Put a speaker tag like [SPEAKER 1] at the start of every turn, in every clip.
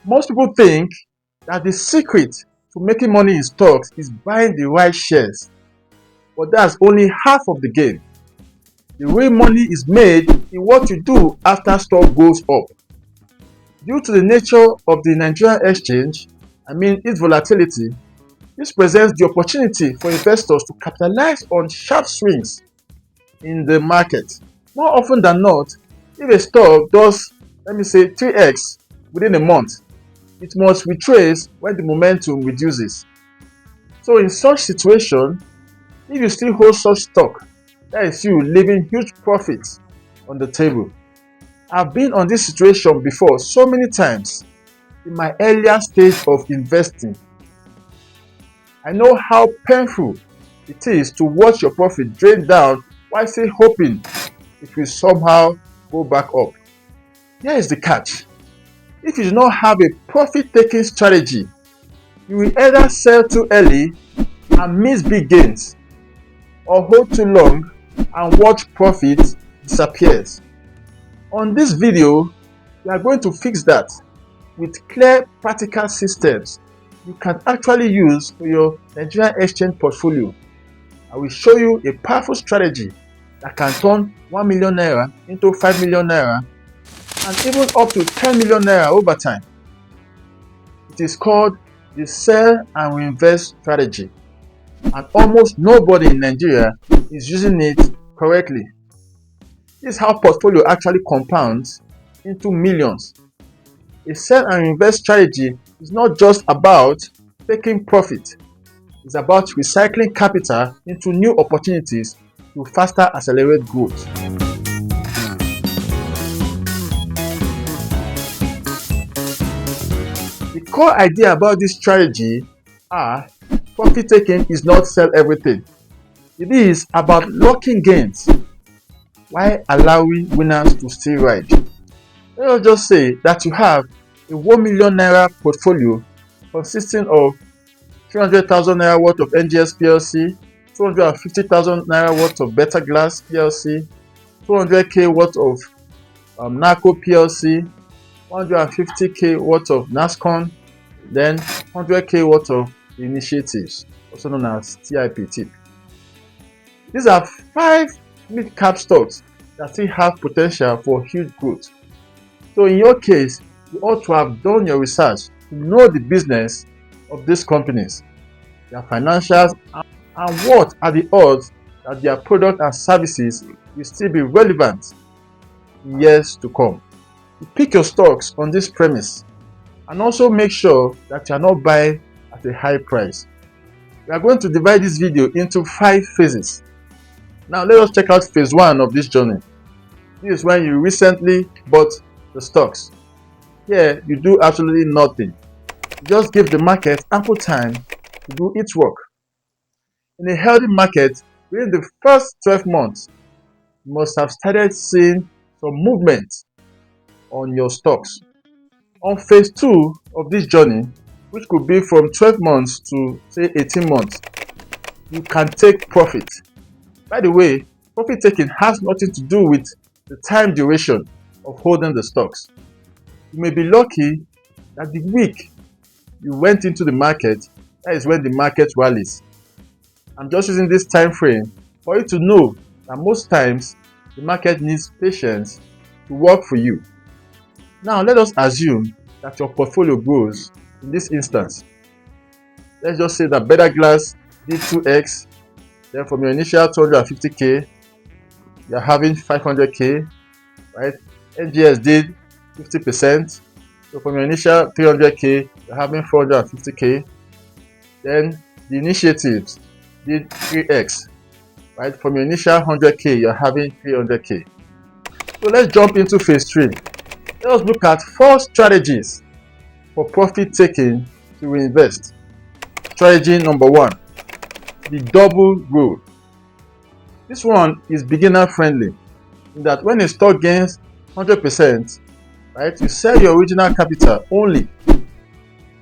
[SPEAKER 1] Most people think that the secret to making money in stocks is buying the right shares, but that's only half of the game. The real money is made in what you do after stock goes up. Due to the nature of the Nigerian exchange, its volatility, this presents the opportunity for investors to capitalize on sharp swings in the market. More often than not, if a stock does, 3x within a month, it must retrace when the momentum reduces. So in such situation, if you still hold such stock, that is you leaving huge profits on the table. I've been on this situation before so many times in my earlier stage of investing. I know how painful it is to watch your profit drain down while still hoping it will somehow go back up. Here is the catch. If you do not have a profit-taking strategy, you will either sell too early and miss big gains, or hold too long and watch profit disappears. On this video, we are going to fix that with clear practical systems you can actually use for your Nigerian exchange portfolio. I will show you a powerful strategy that can turn 1 million naira into 5 million naira and even up to 10 million naira over time. It is called the sell and reinvest strategy, and almost nobody in Nigeria is using it correctly. This is how portfolio actually compounds into millions. A sell and reinvest strategy is not just about taking profit. It's about recycling capital into new opportunities to faster accelerate growth. The core idea about this strategy are profit taking is not sell everything. It is about locking gains while allowing winners to still ride. Let us just say that you have a 1 million naira portfolio consisting of 300,000 naira worth of NGS PLC, 250,000 naira worth of Better Glass PLC, 200k worth of NACO PLC, 150k worth of NASCON, then 100k worth of initiatives, also known as TIP. These are 5 mid-cap stocks that still have potential for huge growth. So in your case, you ought to have done your research to know the business of these companies, their financials, and what are the odds that their products and services will still be relevant in years to come. You pick your stocks on this premise and also make sure that you are not buying at a high price. We are going to divide this video into 5 phases. Now let us check out phase 1 of this journey. This is when you recently bought the stocks. Here you do absolutely nothing. You just give the market ample time to do its work. In a healthy market, within the first 12 months, you must have started seeing some movement on your stocks. On phase 2 of this journey, which could be from 12 months to say 18 months, you can take profit. By the way, profit taking has nothing to do with the time duration of holding the stocks. You may be lucky that the week you went into the market, that is when the market rallies. I'm just using this time frame for you to know that most times the market needs patience to work for you. Now let us assume that your portfolio grows in this instance. Let's just say that Better Glass did 2x, then from your initial 250k, you're having 500k, right? NGS did 50%, so from your initial 300k, you're having 450k. Then the initiatives did 3x, right? From your initial 100k, you're having 300k. So let's jump into phase 3. Let us look at 4 strategies for profit taking to reinvest. Strategy number 1, the double rule. This one is beginner friendly in that when a stock gains 100%, right, you sell your original capital only.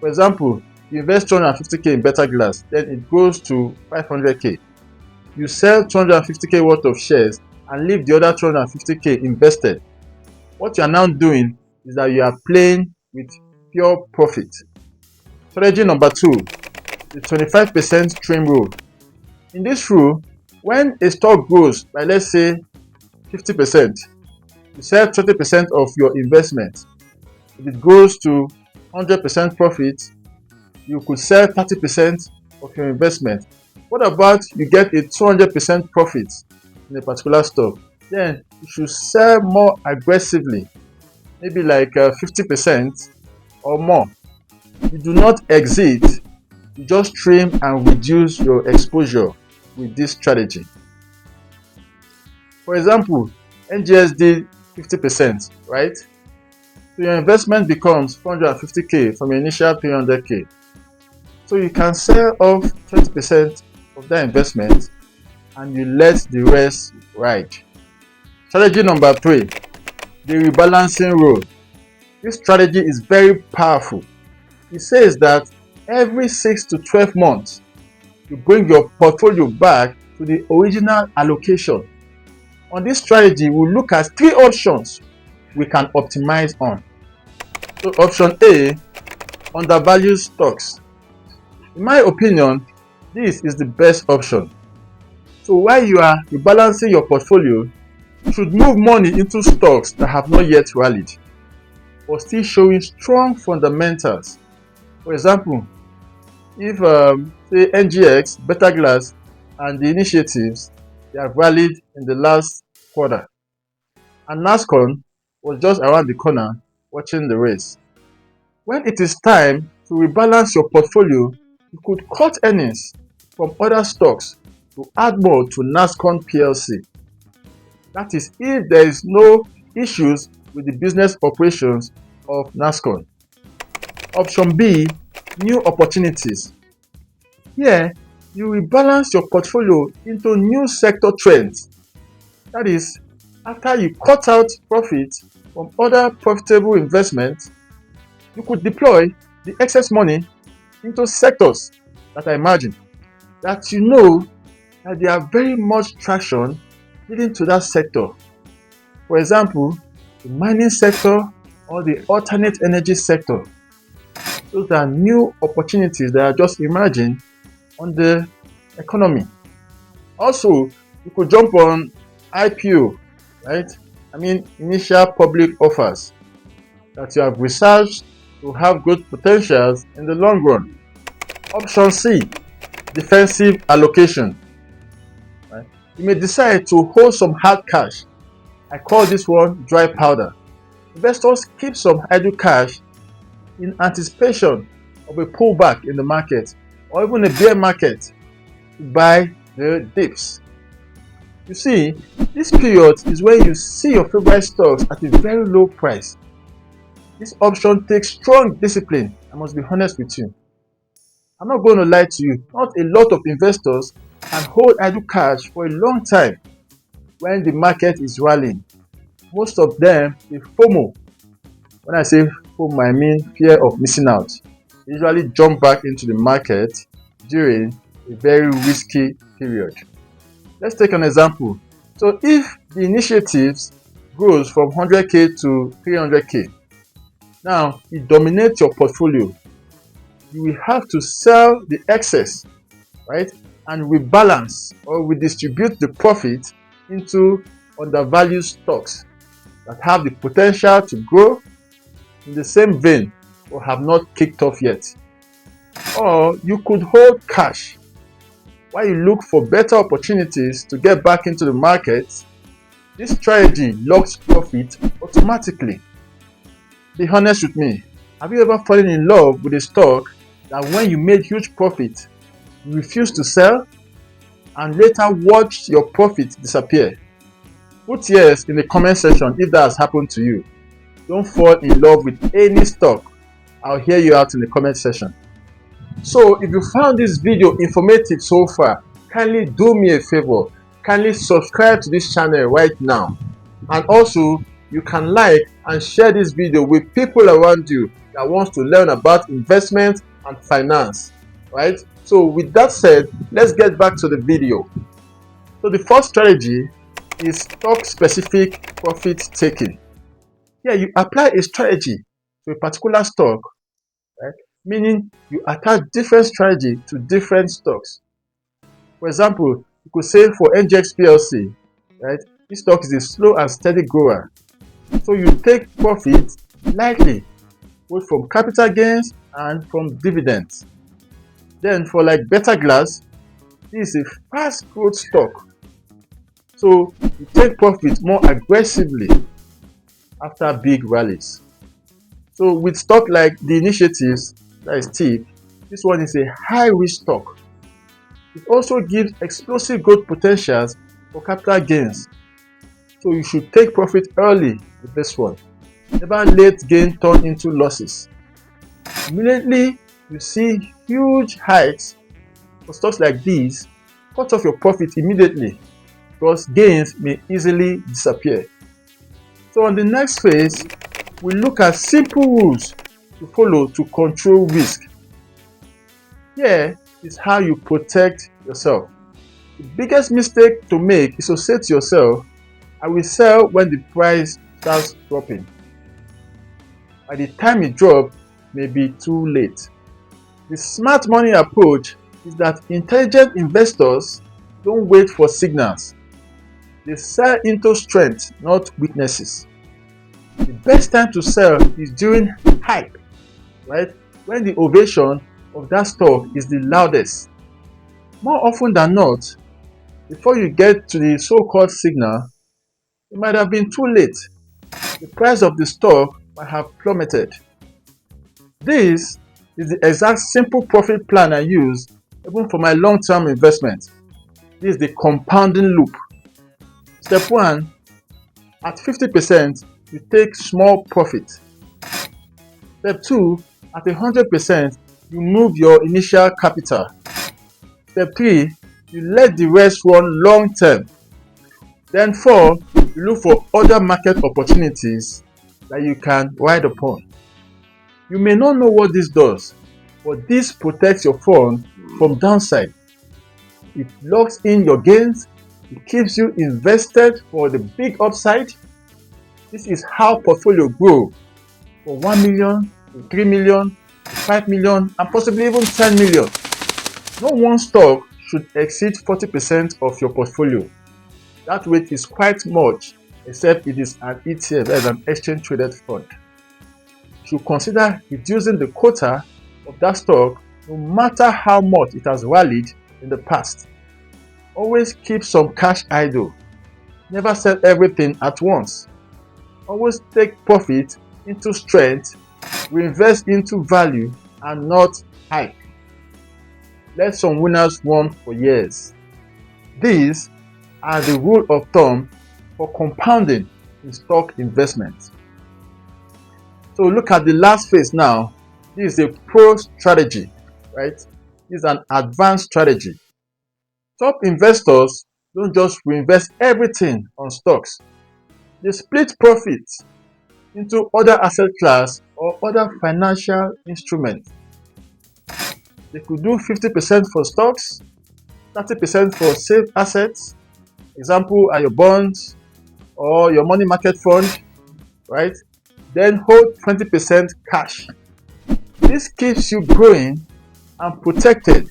[SPEAKER 1] For example, you invest 250k in Better Glass, then it goes to 500k. You sell 250k worth of shares and leave the other 250k invested. What you are now doing is that you are playing with pure profit. Strategy number 2, the 25% trim rule. In this rule, when a stock grows by, let's say, 50%, you sell 20% of your investment. If it goes to 100% profit, you could sell 30% of your investment. What about you get a 200% profit in a particular stock? Then you should sell more aggressively, maybe like 50% or more. You do not exit, you just trim and reduce your exposure with this strategy. For example, NGS did 50%, right? So your investment becomes 450k from your initial 300k. So you can sell off 20% of that investment and you let the rest ride. Strategy number 3, the rebalancing rule. This strategy is very powerful. It says that every 6 to 12 months, you bring your portfolio back to the original allocation. On this strategy, we'll look at 3 options we can optimize on. So option A, undervalued stocks. In my opinion, this is the best option. So while you are rebalancing your portfolio, you should move money into stocks that have not yet rallied but still showing strong fundamentals. For example, if say NGX, Better Glass, and the initiatives, they have rallied in the last quarter, and NASCON was just around the corner watching the race. When it is time to rebalance your portfolio, you could cut earnings from other stocks to add more to NASCON PLC. That is, if there is no issues with the business operations of NASCON. Option B, new opportunities. Here, you rebalance your portfolio into new sector trends. That is, after you cut out profits from other profitable investments, you could deploy the excess money into sectors that I imagine that you know that there are very much traction leading to that sector. For example, the mining sector or the alternate energy sector. Those are new opportunities that are just emerging on the economy. Also, you could jump on IPO, right? I mean, initial public offers that you have researched to have good potentials in the long run. Option C, defensive allocation. Right? You may decide to hold some hard cash. I call this one dry powder. Investors keep some idle cash in anticipation of a pullback in the market or even a bear market to buy the dips. You see, this period is where you see your favorite stocks at a very low price. This option takes strong discipline, I must be honest with you. I'm not going to lie to you, not a lot of investors can hold idle cash for a long time when the market is rallying. Most of them, they FOMO. When I say FOMO, I mean fear of missing out. They usually jump back into the market during a very risky period. Let's take an example. So if the initiatives grows from 100k to 300k, now it dominates your portfolio. You will have to sell the excess, right, and rebalance or redistribute the profit into undervalued stocks that have the potential to grow in the same vein or have not kicked off yet. Or you could hold cash while you look for better opportunities to get back into the market. This strategy locks profit automatically. Be honest with me. Have you ever fallen in love with a stock that when you made huge profit, you refused to sell and later watched your profit disappear? Put yes in the comment section if that has happened to you. Don't fall in love with any stock. I'll hear you out in the comment section. So if you found this video informative so far, kindly do me a favor. Kindly subscribe to this channel right now. And also, you can like and share this video with people around you that wants to learn about investment and finance. Right? So with that said, let's get back to the video. So the first strategy is stock specific profit taking. Here you apply a strategy to a particular stock right? Meaning you attach different strategy to different stocks. For example, you could say for NGX PLC, right? This stock is a slow and steady grower. So you take profit lightly, both from capital gains and from dividends. Then for like Better Glass, this is a fast growth stock. So you take profit more aggressively after big rallies. So with stock like the initiatives, that is TIP, this one is a high risk stock. It also gives explosive growth potentials for capital gains. So you should take profit early with this one. Never let gain turn into losses. Immediately you see huge hikes for stocks like these, cut off your profit immediately because gains may easily disappear. So on the next phase, we look at simple rules to follow to control risk. Here is how you protect yourself. The biggest mistake to make is to say to yourself, I will sell when the price starts dropping. By the time it drops, it may be too late. The smart money approach is that intelligent investors don't wait for signals. They sell into strength, not weaknesses. The best time to sell is during hype, right? When the ovation of that stock is the loudest. More often than not, before you get to the so-called signal, it might have been too late. The price of the stock might have plummeted. This is the exact simple profit plan I use even for my long-term investment. This is the compounding loop. Step 1, at 50%, you take small profit. Step 2, at 100%, you move your initial capital. Step 3, you let the rest run long term. Then 4, you look for other market opportunities that you can ride upon. You may not know what this does, but this protects your fund from downside. It locks in your gains. It keeps you invested for the big upside. This is how portfolio grow from 1 million to 3 million to 5 million and possibly even 10 million. No one stock should exceed 40% of your portfolio. That weight is quite much, except it is an ETF as an exchange traded fund. You should consider reducing the quota of that stock no matter how much it has rallied in the past. Always keep some cash idle. Never sell everything at once. Always take profit into strength, reinvest into value and not hype. Let some winners run for years. These are the rule of thumb for compounding in stock investment. So look at the last phase now. This is a pro strategy, right? This is an advanced strategy. Top investors don't just reinvest everything on stocks. They split profits into other asset class or other financial instruments. They could do 50% for stocks, 30% for safe assets. Example are your bonds or your money market fund, right? Then hold 20% cash. This keeps you growing and protected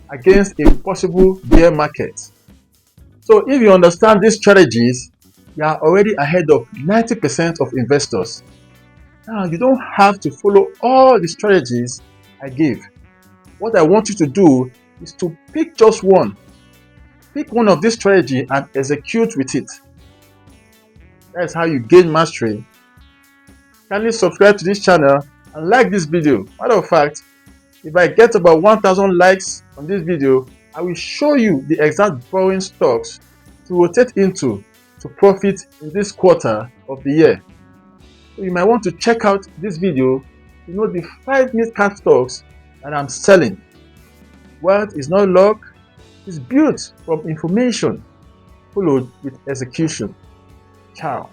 [SPEAKER 1] against a possible bear market. So if you understand these strategies, you are already ahead of 90% of investors. Now you don't have to follow all the strategies I gave. What I want you to do is to pick just one. Pick one of these strategies and execute with it. That's how you gain mastery. Kindly subscribe to this channel and like this video. Matter of fact, if I get about 1000 likes on this video, I will show you the exact borrowing stocks to rotate into to profit in this quarter of the year. So you might want to check out this video to know the 5 mid-cap stocks that I'm selling. Wealth is not luck. It's built from information followed with execution. Ciao.